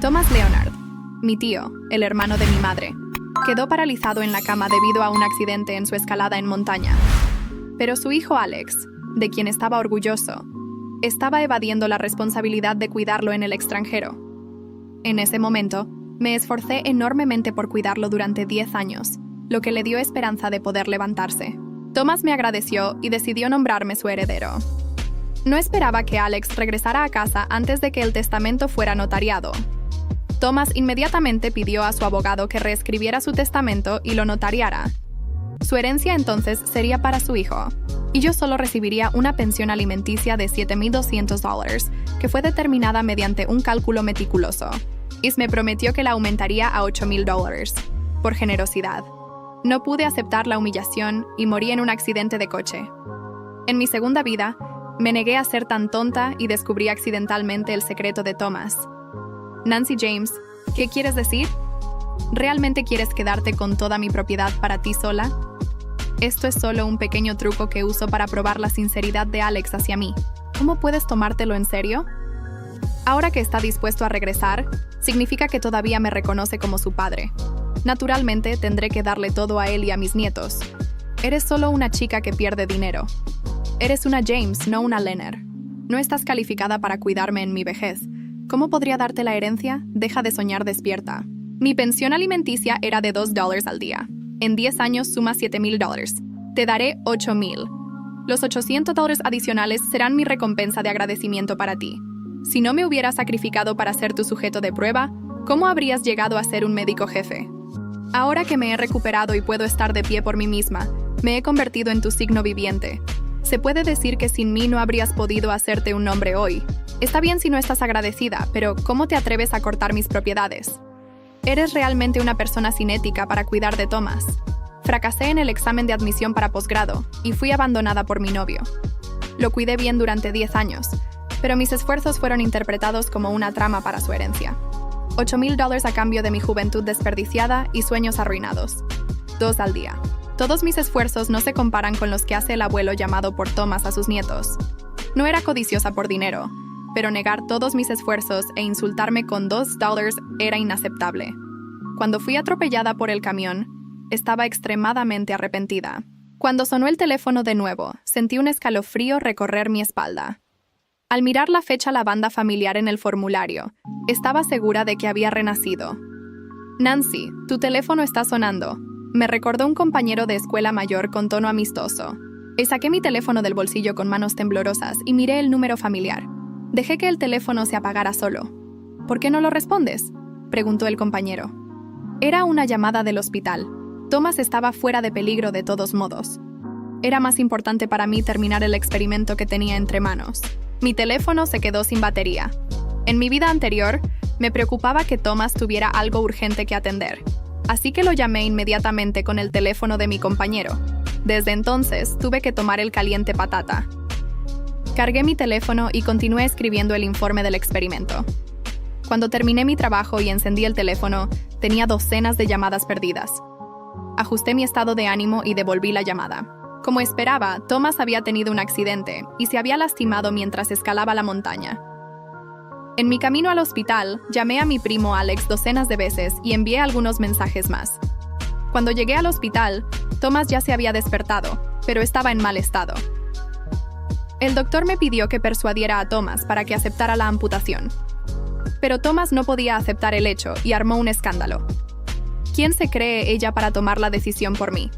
Thomas Leonard, mi tío, el hermano de mi madre, quedó paralizado en la cama debido a un accidente en su escalada en montaña. Pero su hijo Alex, de quien estaba orgulloso, estaba evadiendo la responsabilidad de cuidarlo en el extranjero. En ese momento, me esforcé enormemente por cuidarlo durante 10 años, lo que le dio esperanza de poder levantarse. Thomas me agradeció y decidió nombrarme su heredero. No esperaba que Alex regresara a casa antes de que el testamento fuera notariado. Thomas inmediatamente pidió a su abogado que reescribiera su testamento y lo notariara. Su herencia entonces sería para su hijo, y yo solo recibiría una pensión alimenticia de $7,200, que fue determinada mediante un cálculo meticuloso. Y me prometió que la aumentaría a $8,000, por generosidad. No pude aceptar la humillación y morí en un accidente de coche. En mi segunda vida, me negué a ser tan tonta y descubrí accidentalmente el secreto de Thomas. Nancy James, ¿qué quieres decir? ¿Realmente quieres quedarte con toda mi propiedad para ti sola? Esto es solo un pequeño truco que uso para probar la sinceridad de Alex hacia mí. ¿Cómo puedes tomártelo en serio? Ahora que está dispuesto a regresar, significa que todavía me reconoce como su padre. Naturalmente, tendré que darle todo a él y a mis nietos. Eres solo una chica que pierde dinero. Eres una James, no una Leonard. No estás calificada para cuidarme en mi vejez. ¿Cómo podría darte la herencia? Deja de soñar despierta. Mi pensión alimenticia era de $2 al día. En 10 años suma $7,000. Te daré $8,000. Los $800 adicionales serán mi recompensa de agradecimiento para ti. Si no me hubieras sacrificado para ser tu sujeto de prueba, ¿cómo habrías llegado a ser un médico jefe? Ahora que me he recuperado y puedo estar de pie por mí misma, me he convertido en tu signo viviente. Se puede decir que sin mí no habrías podido hacerte un nombre hoy. Está bien si no estás agradecida, pero ¿cómo te atreves a cortar mis propiedades? Eres realmente una persona sin ética para cuidar de Thomas. Fracasé en el examen de admisión para posgrado y fui abandonada por mi novio. Lo cuidé bien durante 10 años, pero mis esfuerzos fueron interpretados como una trama para su herencia. $8,000 a cambio de mi juventud desperdiciada y sueños arruinados. 2 al día. Todos mis esfuerzos no se comparan con los que hace el abuelo llamado por Thomas a sus nietos. No era codiciosa por dinero, pero negar todos mis esfuerzos e insultarme con $2 era inaceptable. Cuando fui atropellada por el camión, estaba extremadamente arrepentida. Cuando sonó el teléfono de nuevo, sentí un escalofrío recorrer mi espalda. Al mirar la fecha la banda familiar en el formulario, estaba segura de que había renacido. Nancy, tu teléfono está sonando, me recordó un compañero de escuela mayor con tono amistoso. Saqué mi teléfono del bolsillo con manos temblorosas y miré el número familiar. Dejé que el teléfono se apagara solo. ¿Por qué no lo respondes?, preguntó el compañero. Era una llamada del hospital. Thomas estaba fuera de peligro de todos modos. Era más importante para mí terminar el experimento que tenía entre manos. Mi teléfono se quedó sin batería. En mi vida anterior, me preocupaba que Thomas tuviera algo urgente que atender. Así que lo llamé inmediatamente con el teléfono de mi compañero. Desde entonces, tuve que tomar el caliente patata. Cargué mi teléfono y continué escribiendo el informe del experimento. Cuando terminé mi trabajo y encendí el teléfono, tenía docenas de llamadas perdidas. Ajusté mi estado de ánimo y devolví la llamada. Como esperaba, Thomas había tenido un accidente y se había lastimado mientras escalaba la montaña. En mi camino al hospital, llamé a mi primo Alex docenas de veces y envié algunos mensajes más. Cuando llegué al hospital, Thomas ya se había despertado, pero estaba en mal estado. El doctor me pidió que persuadiera a Thomas para que aceptara la amputación. Pero Thomas no podía aceptar el hecho y armó un escándalo. ¿Quién se cree ella para tomar la decisión por mí?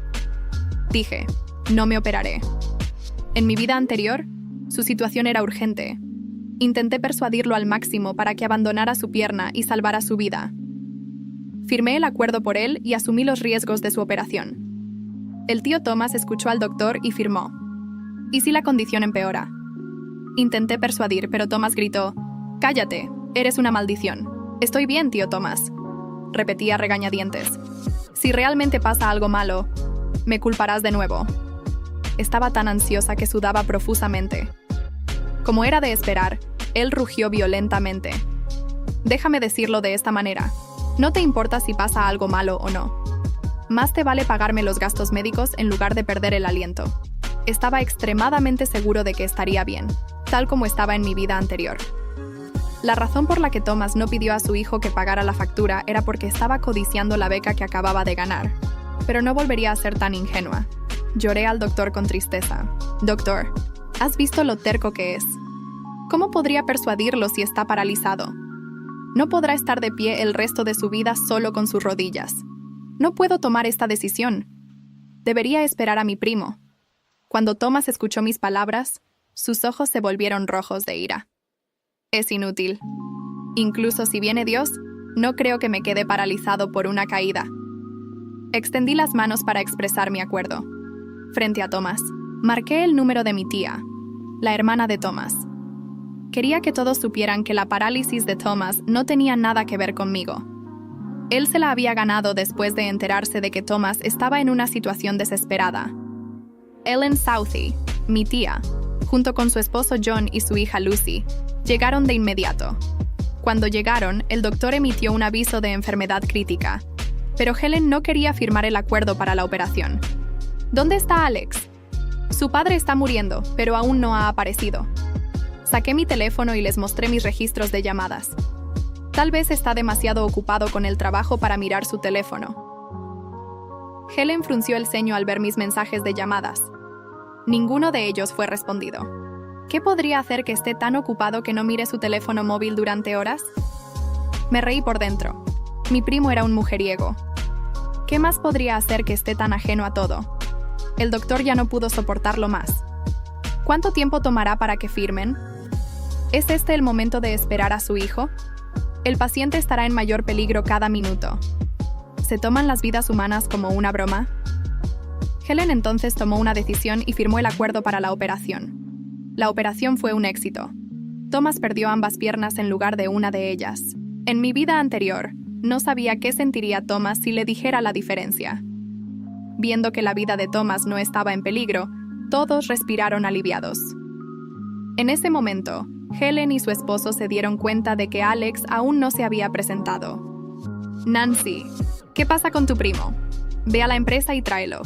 Dije, no me operaré. En mi vida anterior, su situación era urgente. Intenté persuadirlo al máximo para que abandonara su pierna y salvara su vida. Firmé el acuerdo por él y asumí los riesgos de su operación. El tío Thomas escuchó al doctor y firmó. ¿Y si la condición empeora? Intenté persuadir, pero Thomas gritó, «Cállate, eres una maldición». «Estoy bien, tío Thomas», repetía regañadientes. «Si realmente pasa algo malo, me culparás de nuevo». Estaba tan ansiosa que sudaba profusamente. Como era de esperar, él rugió violentamente. «Déjame decirlo de esta manera. No te importa si pasa algo malo o no. Más te vale pagarme los gastos médicos en lugar de perder el aliento». Estaba extremadamente seguro de que estaría bien, tal como estaba en mi vida anterior. La razón por la que Thomas no pidió a su hijo que pagara la factura era porque estaba codiciando la beca que acababa de ganar. Pero no volvería a ser tan ingenua. Lloré al doctor con tristeza. Doctor, ¿has visto lo terco que es? ¿Cómo podría persuadirlo si está paralizado? No podrá estar de pie el resto de su vida solo con sus rodillas. No puedo tomar esta decisión. Debería esperar a mi primo. Cuando Thomas escuchó mis palabras, sus ojos se volvieron rojos de ira. Es inútil. Incluso si viene Dios, no creo que me quede paralizado por una caída. Extendí las manos para expresar mi acuerdo. Frente a Thomas, marqué el número de mi tía, la hermana de Thomas. Quería que todos supieran que la parálisis de Thomas no tenía nada que ver conmigo. Él se la había ganado después de enterarse de que Thomas estaba en una situación desesperada. Ellen Southey, mi tía, junto con su esposo John y su hija Lucy, llegaron de inmediato. Cuando llegaron, el doctor emitió un aviso de enfermedad crítica, pero Helen no quería firmar el acuerdo para la operación. ¿Dónde está Alex? Su padre está muriendo, pero aún no ha aparecido. Saqué mi teléfono y les mostré mis registros de llamadas. Tal vez está demasiado ocupado con el trabajo para mirar su teléfono. Helen frunció el ceño al ver mis mensajes de llamadas. Ninguno de ellos fue respondido. ¿Qué podría hacer que esté tan ocupado que no mire su teléfono móvil durante horas? Me reí por dentro. Mi primo era un mujeriego. ¿Qué más podría hacer que esté tan ajeno a todo? El doctor ya no pudo soportarlo más. ¿Cuánto tiempo tomará para que firmen? ¿Es este el momento de esperar a su hijo? El paciente estará en mayor peligro cada minuto. ¿Se toman las vidas humanas como una broma? Helen entonces tomó una decisión y firmó el acuerdo para la operación. La operación fue un éxito. Thomas perdió ambas piernas en lugar de una de ellas. En mi vida anterior, no sabía qué sentiría Thomas si le dijera la diferencia. Viendo que la vida de Thomas no estaba en peligro, todos respiraron aliviados. En ese momento, Helen y su esposo se dieron cuenta de que Alex aún no se había presentado. Nancy, ¿qué pasa con tu primo? Ve a la empresa y tráelo.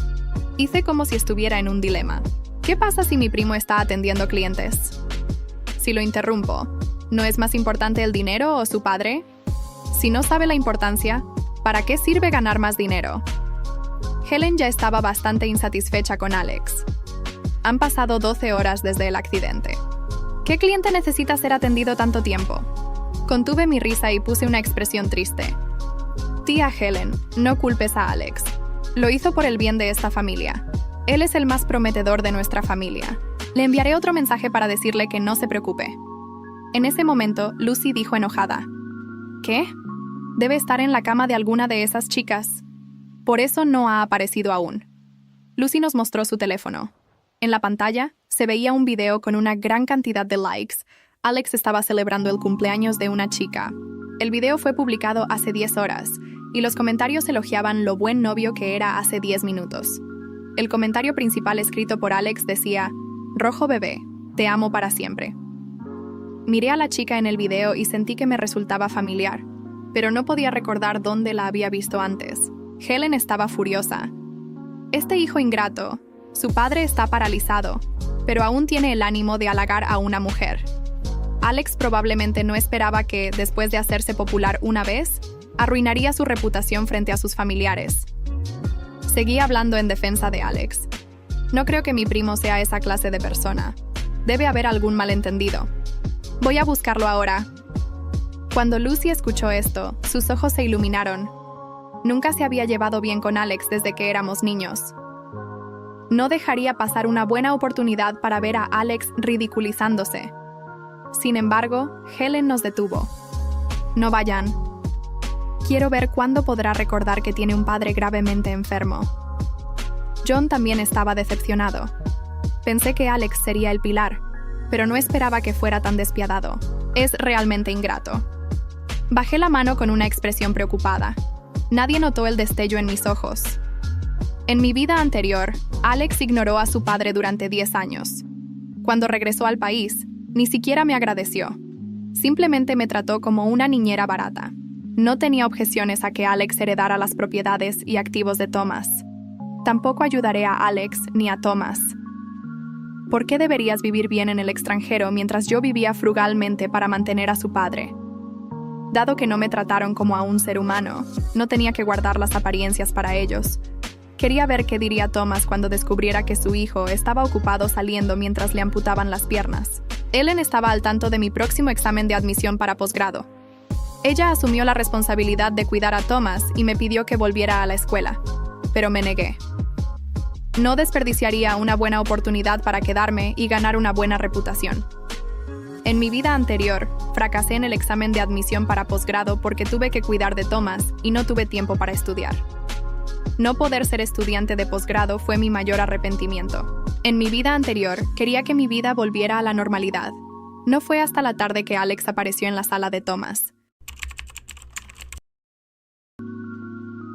Hice como si estuviera en un dilema. ¿Qué pasa si mi primo está atendiendo clientes? Si lo interrumpo, ¿no es más importante el dinero o su padre? Si no sabe la importancia, ¿para qué sirve ganar más dinero? Helen ya estaba bastante insatisfecha con Alex. Han pasado 12 horas desde el accidente. ¿Qué cliente necesita ser atendido tanto tiempo? Contuve mi risa y puse una expresión triste. Tía Helen, no culpes a Alex. Lo hizo por el bien de esta familia. Él es el más prometedor de nuestra familia. Le enviaré otro mensaje para decirle que no se preocupe. En ese momento, Lucy dijo enojada. ¿Qué? Debe estar en la cama de alguna de esas chicas. Por eso no ha aparecido aún. Lucy nos mostró su teléfono. En la pantalla, se veía un video con una gran cantidad de likes. Alex estaba celebrando el cumpleaños de una chica. El video fue publicado hace 10 horas, y los comentarios elogiaban lo buen novio que era hace 10 minutos. El comentario principal escrito por Alex decía, «Rojo bebé, te amo para siempre». Miré a la chica en el video y sentí que me resultaba familiar, pero no podía recordar dónde la había visto antes. Helen estaba furiosa. Este hijo ingrato, su padre está paralizado, pero aún tiene el ánimo de halagar a una mujer. Alex probablemente no esperaba que, después de hacerse popular una vez, arruinaría su reputación frente a sus familiares. Seguí hablando en defensa de Alex. No creo que mi primo sea esa clase de persona. Debe haber algún malentendido. Voy a buscarlo ahora. Cuando Lucy escuchó esto, sus ojos se iluminaron. Nunca se había llevado bien con Alex desde que éramos niños. No dejaría pasar una buena oportunidad para ver a Alex ridiculizándose. Sin embargo, Helen nos detuvo. No vayan. Quiero ver cuándo podrá recordar que tiene un padre gravemente enfermo. John también estaba decepcionado. Pensé que Alex sería el pilar, pero no esperaba que fuera tan despiadado. Es realmente ingrato. Bajé la mano con una expresión preocupada. Nadie notó el destello en mis ojos. En mi vida anterior, Alex ignoró a su padre durante 10 años. Cuando regresó al país, ni siquiera me agradeció. Simplemente me trató como una niñera barata. No tenía objeciones a que Alex heredara las propiedades y activos de Thomas. Tampoco ayudaré a Alex ni a Thomas. ¿por qué deberías vivir bien en el extranjero mientras yo vivía frugalmente para mantener a su padre? Dado que no me trataron como a un ser humano, no tenía que guardar las apariencias para ellos. Quería ver qué diría Thomas cuando descubriera que su hijo estaba ocupado saliendo mientras le amputaban las piernas. Ellen estaba al tanto de mi próximo examen de admisión para posgrado. Ella asumió la responsabilidad de cuidar a Thomas y me pidió que volviera a la escuela, pero me negué. No desperdiciaría una buena oportunidad para quedarme y ganar una buena reputación. En mi vida anterior, fracasé en el examen de admisión para posgrado porque tuve que cuidar de Thomas y no tuve tiempo para estudiar. No poder ser estudiante de posgrado fue mi mayor arrepentimiento. En mi vida anterior, quería que mi vida volviera a la normalidad. No fue hasta la tarde que Alex apareció en la sala de Thomas.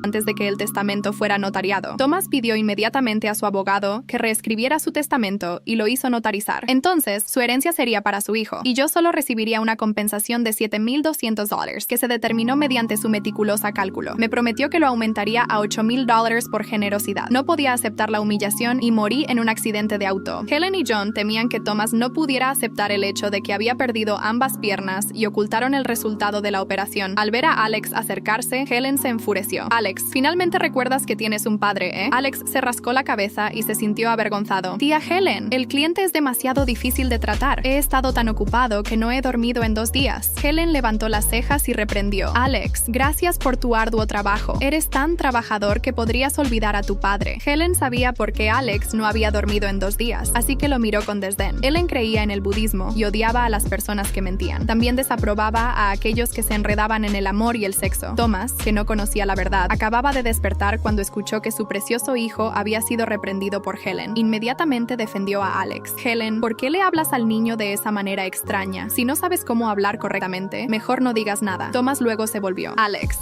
Antes de que el testamento fuera notariado, Thomas pidió inmediatamente a su abogado que reescribiera su testamento y lo hizo notarizar. Entonces, su herencia sería para su hijo, y yo solo recibiría una compensación de $7,200, que se determinó mediante su meticulosa cálculo. Me prometió que lo aumentaría a $8,000 por generosidad. No podía aceptar la humillación y morí en un accidente de auto. Helen y John temían que Thomas no pudiera aceptar el hecho de que había perdido ambas piernas y ocultaron el resultado de la operación. Al ver a Alex acercarse, Helen se enfureció. Alex, finalmente recuerdas que tienes un padre, ¿eh? Alex se rascó la cabeza y se sintió avergonzado. Tía Helen, el cliente es demasiado difícil de tratar. He estado tan ocupado que no he dormido en 2 días. Helen levantó las cejas y reprendió. Alex, gracias por tu arduo trabajo. Eres tan trabajador que podrías olvidar a tu padre. Helen sabía por qué Alex no había dormido en 2 días, así que lo miró con desdén. Helen creía en el budismo y odiaba a las personas que mentían. También desaprobaba a aquellos que se enredaban en el amor y el sexo. Thomas, que no conocía la verdad, acababa de despertar cuando escuchó que su precioso hijo había sido reprendido por Helen. Inmediatamente defendió a Alex. Helen, ¿por qué le hablas al niño de esa manera extraña? Si no sabes cómo hablar correctamente, mejor no digas nada. Thomas luego se volvió. Alex,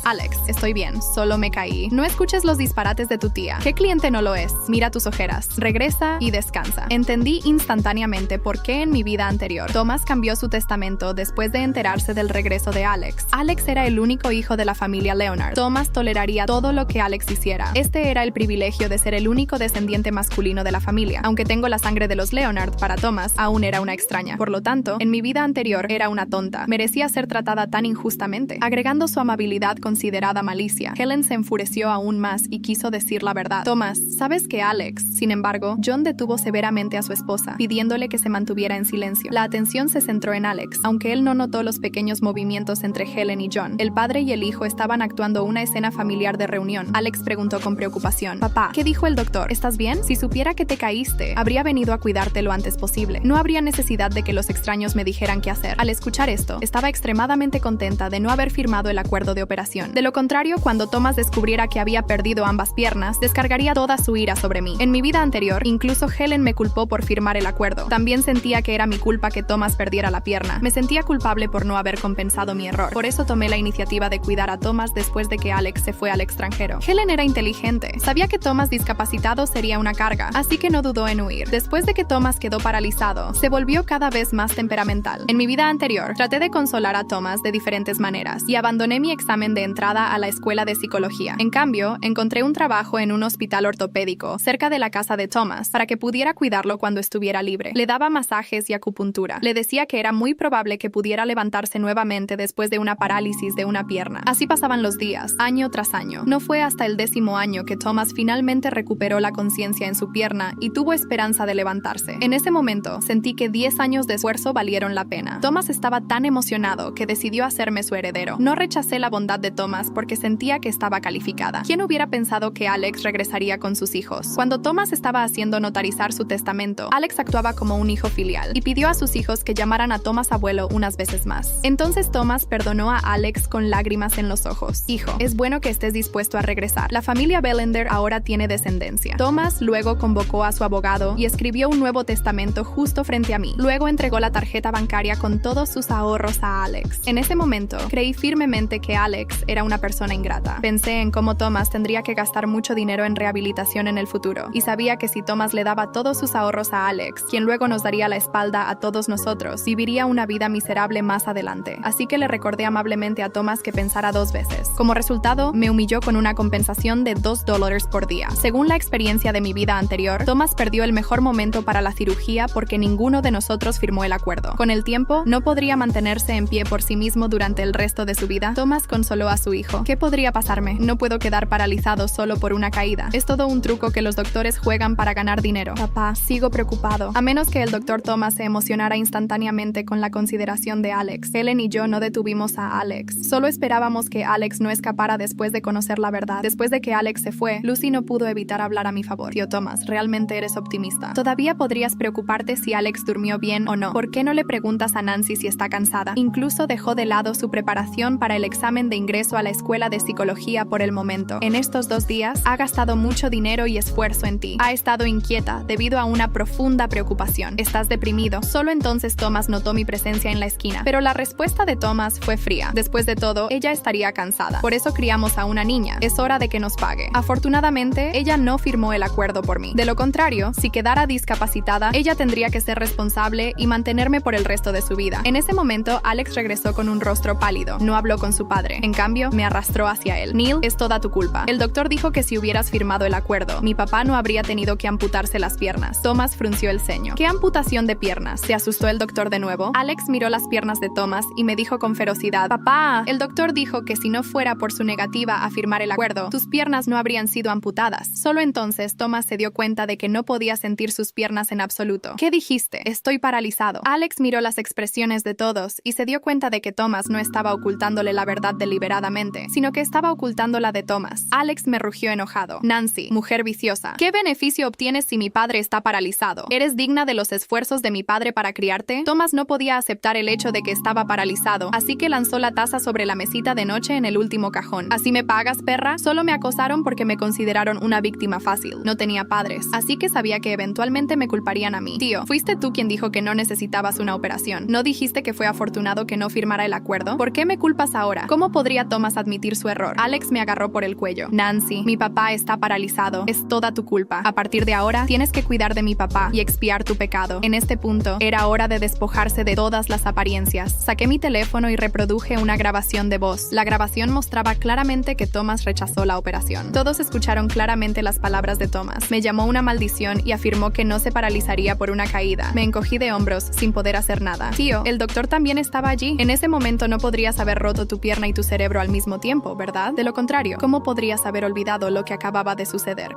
estoy bien, solo me caí. No escuches los disparates de tu tía. ¿Qué cliente no lo es? Mira tus ojeras. Regresa y descansa. Entendí instantáneamente por qué en mi vida anterior Thomas cambió su testamento después de enterarse del regreso de Alex. Alex era el único hijo de la familia Leonard. Thomas toleraría todo lo que Alex hiciera. Este era el privilegio de ser el único descendiente masculino de la familia. Aunque tengo la sangre de los Leonard, para Thomas aún era una extraña. Por lo tanto, en mi vida anterior era una tonta. Merecía ser tratada tan injustamente. Agregando su amabilidad considerada malicia, Helen se enfureció aún más y quiso decir la verdad. Thomas, ¿sabes que Alex? Sin embargo, John detuvo severamente a su esposa, pidiéndole que se mantuviera en silencio. La atención se centró en Alex, aunque él no notó los pequeños movimientos entre Helen y John. El padre y el hijo estaban actuando una escena familiar de reunión. Alex preguntó con preocupación. Papá, ¿qué dijo el doctor? ¿Estás bien? Si supiera que te caíste, habría venido a cuidarte lo antes posible. No habría necesidad de que los extraños me dijeran qué hacer. Al escuchar esto, estaba extremadamente contenta de no haber firmado el acuerdo de operación. De lo contrario, cuando Thomas descubriera que había perdido ambas piernas, descargaría toda su ira sobre mí. En mi vida anterior, incluso Helen me culpó por firmar el acuerdo. También sentía que era mi culpa que Thomas perdiera la pierna. Me sentía culpable por no haber compensado mi error. Por eso tomé la iniciativa de cuidar a Thomas después de que Alex se fue al extranjero. Helen era inteligente. Sabía que Thomas discapacitado sería una carga, así que no dudó en huir. Después de que Thomas quedó paralizado, se volvió cada vez más temperamental. En mi vida anterior, traté de consolar a Thomas de diferentes maneras y abandoné mi examen de entrada a la escuela de psicología. En cambio, encontré un trabajo en un hospital ortopédico cerca de la casa de Thomas para que pudiera cuidarlo cuando estuviera libre. Le daba masajes y acupuntura. Le decía que era muy probable que pudiera levantarse nuevamente después de una parálisis de una pierna. Así pasaban los días, año tras año. No fue hasta el 10º año que Thomas finalmente recuperó la conciencia en su pierna y tuvo esperanza de levantarse. En ese momento, sentí que 10 años de esfuerzo valieron la pena. Thomas estaba tan emocionado que decidió hacerme su heredero. No rechacé la bondad de Thomas porque sentía que estaba calificada. ¿Quién hubiera pensado que Alex regresaría con sus hijos? Cuando Thomas estaba haciendo notarizar su testamento, Alex actuaba como un hijo filial y pidió a sus hijos que llamaran a Thomas abuelo unas veces más. Entonces Thomas perdonó a Alex con lágrimas en los ojos. Hijo, es bueno que estés dispuesto a regresar. La familia Bellender ahora tiene descendencia. Thomas luego convocó a su abogado y escribió un nuevo testamento justo frente a mí. Luego entregó la tarjeta bancaria con todos sus ahorros a Alex. En ese momento, creí firmemente que Alex era una persona ingrata. Pensé en cómo Thomas tendría que gastar mucho dinero en rehabilitación en el futuro, y sabía que si Thomas le daba todos sus ahorros a Alex, quien luego nos daría la espalda a todos nosotros, viviría una vida miserable más adelante. Así que le recordé amablemente a Thomas que pensara 2 veces. Como resultado, me humilló concluyó con una compensación de $2 por día. Según la experiencia de mi vida anterior, Thomas perdió el mejor momento para la cirugía porque ninguno de nosotros firmó el acuerdo. Con el tiempo, no podría mantenerse en pie por sí mismo durante el resto de su vida. Thomas consoló a su hijo. ¿Qué podría pasarme? No puedo quedar paralizado solo por una caída. Es todo un truco que los doctores juegan para ganar dinero. Papá, sigo preocupado. A menos que el doctor Thomas se emocionara instantáneamente con la consideración de Alex. Helen y yo no detuvimos a Alex. Solo esperábamos que Alex no escapara después de conocer la verdad. Después de que Alex se fue, Lucy no pudo evitar hablar a mi favor. Tío Thomas, realmente eres optimista. Todavía podrías preocuparte si Alex durmió bien o no. ¿Por qué no le preguntas a Nancy si está cansada? Incluso dejó de lado su preparación para el examen de ingreso a la escuela de psicología por el momento. En estos 2 días, ha gastado mucho dinero y esfuerzo en ti. Ha estado inquieta debido a una profunda preocupación. Estás deprimido. Solo entonces Thomas notó mi presencia en la esquina. Pero la respuesta de Thomas fue fría. Después de todo, ella estaría cansada. Por eso criamos a una niña. Es hora de que nos pague. Afortunadamente, ella no firmó el acuerdo por mí. De lo contrario, si quedara discapacitada, ella tendría que ser responsable y mantenerme por el resto de su vida. En ese momento, Alex regresó con un rostro pálido. No habló con su padre. En cambio, me arrastró hacia él. Neil, es toda tu culpa. El doctor dijo que si hubieras firmado el acuerdo, mi papá no habría tenido que amputarse las piernas. Thomas frunció el ceño. ¿Qué amputación de piernas? ¿Se asustó el doctor de nuevo? Alex miró las piernas de Thomas y me dijo con ferocidad: «Papá, el doctor dijo que si no fuera por su negativa a firmar el acuerdo, tus piernas no habrían sido amputadas». Solo entonces Thomas se dio cuenta de que no podía sentir sus piernas en absoluto. «¿Qué dijiste? Estoy paralizado». Alex miró las expresiones de todos y se dio cuenta de que Thomas no estaba ocultándole la verdad deliberadamente, sino que estaba ocultando la de Thomas. Alex me rugió enojado. «Nancy, mujer viciosa, ¿qué beneficio obtienes si mi padre está paralizado? ¿Eres digna de los esfuerzos de mi padre para criarte?» Thomas no podía aceptar el hecho de que estaba paralizado, así que lanzó la taza sobre la mesita de noche en el último cajón. «¿Así me pagas, perra? Solo me acosaron porque me consideraron una víctima fácil. No tenía padres, así que sabía que eventualmente me culparían a mí. Tío, fuiste tú quien dijo que no necesitabas una operación. ¿No dijiste que fue afortunado que no firmara el acuerdo? ¿Por qué me culpas ahora? ¿Cómo podría Thomas admitir su error?» Alex me agarró por el cuello. «Nancy, mi papá está paralizado. Es toda tu culpa. A partir de ahora, tienes que cuidar de mi papá y expiar tu pecado». En este punto, era hora de despojarse de todas las apariencias. Saqué mi teléfono y reproduje una grabación de voz. La grabación mostraba claramente que Thomas rechazó la operación. Todos escucharon claramente las palabras de Thomas. Me llamó una maldición y afirmó que no se paralizaría por una caída. Me encogí de hombros, sin poder hacer nada. «Tío, el doctor también estaba allí. En ese momento no podrías haber roto tu pierna y tu cerebro al mismo tiempo, ¿verdad? De lo contrario, ¿cómo podrías haber olvidado lo que acababa de suceder?»